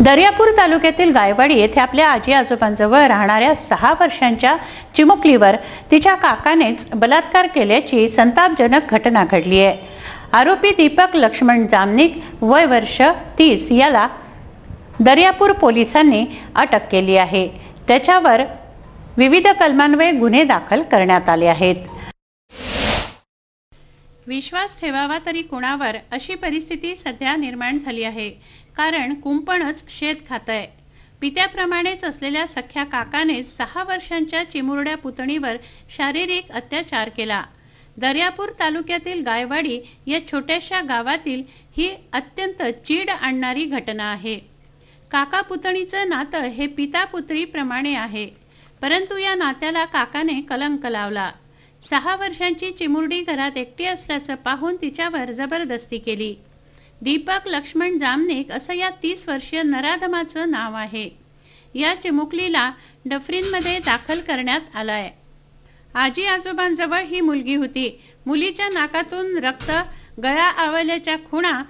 दर्यापूर तालुक्यातील गायवाडी येथे आपल्या आजी आजोबांजवळ राहणाऱ्या 6 वर्षांच्या चिमुकलीवर तिच्या काकानेच बलात्कार केल्याची संतापजनक घटना घडली आहे। आरोपी दीपक लक्ष्मण जामनिक वय वर्ष 30 याला दर्यापूर पोलिसांनी अटक केली आहे। त्याच्यावर विविध कलमान्वये गुन्हे दाखल करण्यात आले आहेत। विश्वास ठेवावा तरी कुणावर अशी परिस्थिती सध्या निर्माण झाली आहे, कारण कुंपणच शेत खातंय। पित्याप्रमाणेच असलेल्या सख्या काकाने 6 वर्षांच्या चिमुरड्या पुतणीवर शारीरिक अत्याचार केला। दर्यापूर तालुक्यातील गायवाडी या छोट्याशा गावातील ही अत्यंत चीड आणणारी घटना आहे। काका पुतणीचं नातं हे पिता पुत्री प्रमाणे आहे, परंतु या नात्याला काकाने कलंक लावला। 6 वर्षांची चिमुरडी घरात एकटी असल्याचं पाहून तिच्यावर जबरदस्ती केली। दीपक लक्ष्मण जामनिक असं या 30 वर्षीय नराधमाचं नाव आहे। या चिमुकलीला डफरीनमध्ये दाखल करण्यात आलाय। आजी आजोबांजवळ ही मुलगी होती। मुलीच्या नाकातून रक्त, गळा आवळल्याच्या खुणा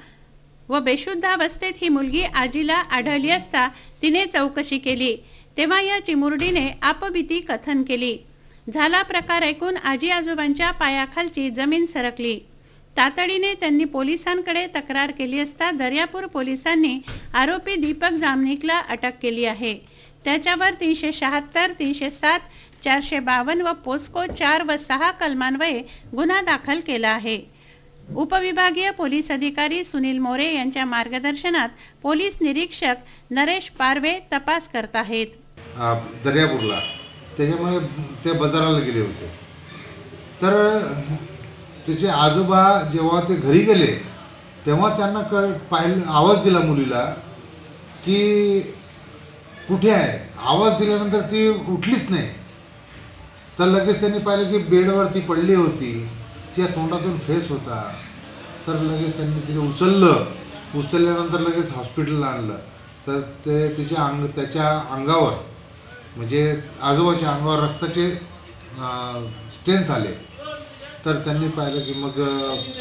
व बेशुद्ध अवस्थेत ही मुलगी आजीला आढळली असता तिने चौकशी केली, तेव्हा या चिमुरडीने आपबीती कथन केली। झाला प्रकार ऐकून आजी आजोबांच्या पायाखालची जमीन सरकली। तातडीने त्यांनी पोलिसांकडे तक्रार केली असता दर्यापूर पोलिसांनी आरोपी दीपक जामनिकला अटक केली आहे। त्याच्यावर 376, 307, 452 व पोस्को 4 व 6 कलमान्वये गुन्हा दाखल केला आहे। उपविभागीय पोलीस अधिकारी सुनील मोरे यांच्या मार्गदर्शनात पोलीस निरीक्षक नरेश पारवे तपास करत आहेत। दर्यापूरला त्याच्यामुळे ते बाजाराला गेले होते, तर त्याचे आजोबा जेव्हा ते घरी गेले तेव्हा त्यांना पाहिलं, आवाज दिला मुलीला की कुठे आहे। आवाज दिल्यानंतर ती उठलीच नाही, तर लगेच त्यांनी पाहिलं की बेडवरती पडली होती, तिच्या तोंडातून फेस होता। तर लगेच त्यांनी तिला उचलल्यानंतर लगेच हॉस्पिटलला आणलं। तर ते त्याच्या अंगावर म्हणजे आजोबाच्या अंगावर रक्ताचे स्टेन्स आले। तर त्यांनी पाहिलं की मग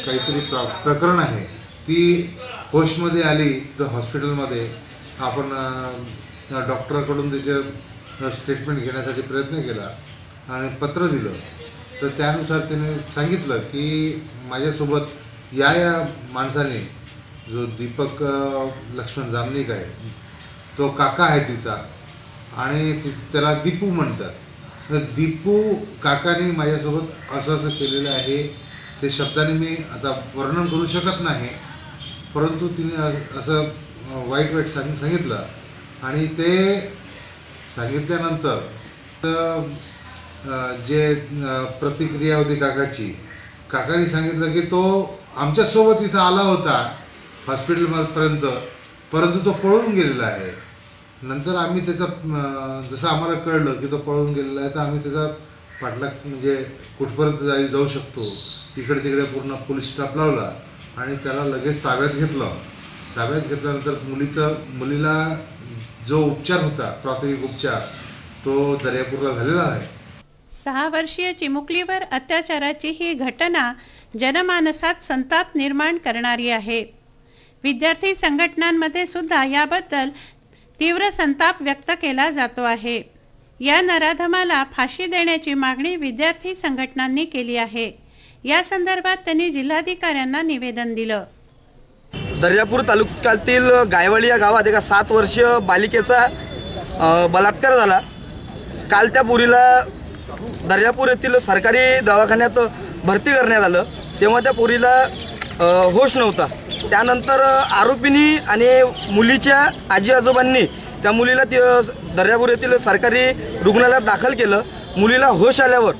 काहीतरी प्रकरण आहे। ती होशमध्ये आली तर हॉस्पिटलमध्ये आपण डॉक्टरकडून त्याचं स्टेटमेंट घेण्यासाठी प्रयत्न केला आणि पत्र दिलं। तर त्यानुसार त्याने सांगितलं की माझ्यासोबत या माणसाने, जो दीपक लक्ष्मण जामनिक आहे, तो काका आहे तिचा आणि त्याला दीपू म्हणतात। तर दीपू काकाने माझ्यासोबत असं केलेलं आहे। ते शब्दाने मी आता वर्णन करू शकत नाही, परंतु तिने असं वाईट सांगितलं। आणि ते सांगितल्यानंतर जे प्रतिक्रिया होती काकाने सांगितलं की तो आमच्यासोबत इथं आला होता हॉस्पिटलपर्यंत, परंतु तो पळून गेलेला आहे। नंतर आम्ही त्याचा जसं आम्हाला कळलं की तो पळून गेलेला आहे, तर आम्ही त्याचा पाठलाग म्हणजे कुठपर्यंत जाऊ शकतो इकडे तिकडे पूर्ण पोलीस स्टाफ लावला आणि त्याला लगेच ताब्यात घेतलं। ताब्यात घेतल्यानंतर मुलीला जो उपचार होता, प्राथमिक उपचार, तो दर्यापूरला झालेला आहे। 6 वर्षीय चिमुकलीवर अत्याचाराची ही घटना जनमानसात संताप निर्माण करणारी आहे। विद्यार्थी संघटनांमध्ये सुद्धा याबद्दल तीव्र संताप व्यक्त केला जातो आहे। या नराधमाला फाशी देण्याची मागणी विद्यार्थी संघटनांनी केली आहे। या संदर्भात त्यांनी जिल्हाधिकाऱ्यांना निवेदन दिलं। दर्यापूर तालुक्यातील गायवाडी या गावात एका 7 वर्षीय बालिकेचा बलात्कार झाला। काल त्या पोरीला दर्यापूर येथील सरकारी दवाखान्यात भरती करण्यात आलं, तेव्हा त्या पोरीला होश नव्हता। त्यानंतर आरोपींनी आणि मुलीच्या आजी आजोबांनी त्या मुलीला दर्यापूर येथील सरकारी रुग्णालयात दाखल केलं। मुलीला होश आल्यावर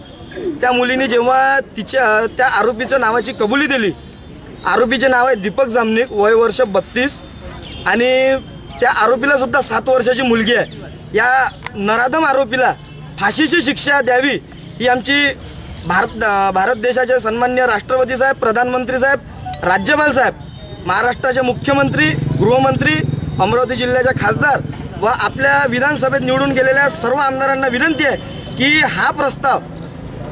त्या मुलीने जेव्हा त्या आरोपीच्या नावाची कबुली दिली, आरोपीचे नाव आहे दीपक जामनिक, वय वर्ष 32, आणि त्या आरोपीला सुद्धा 7 वर्षाची मुलगी आहे। या नराधम आरोपीला फाशीची शिक्षा द्यावी ही आमची भारत देशाचे सन्माननीय राष्ट्रपती साहेब, प्रधानमंत्री साहेब, राज्यपाल साहेब, महाराष्ट्राचे मुख्यमंत्री, गृहमंत्री, अमरावती जिल्ह्याचे खासदार व आपल्या विधानसभेत निवडून गेलेल्या सर्व आमदारांना विनंती आहे की हा प्रस्ताव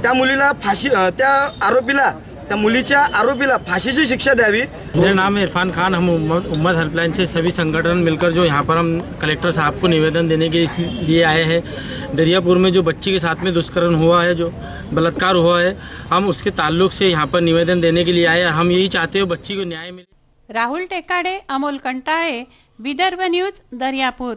त्या आरोपीला त्या मुलीच्या आरोपीला फाशीची शिक्षा द्यावी। मेरा नाम है इरफान खान। हम उम्मत हेल्पलाइन से सभी संगठन मिलकर जो यहाँ पर हम कलेक्टर साहब को निवेदन देने के लिए आए हैं। दरियापुर में जो बच्ची के साथ में दुष्कर्म हुआ है, जो बलात्कार हुआ है, हम उसके ताल्लुक से यहाँ पर निवेदन देने के लिए आए। हम यही चाहते हो बच्ची को न्याय मिले। राहुल टेकाडे, अमोल कंटाळे, विदर्भ न्यूज, दर्यापूर।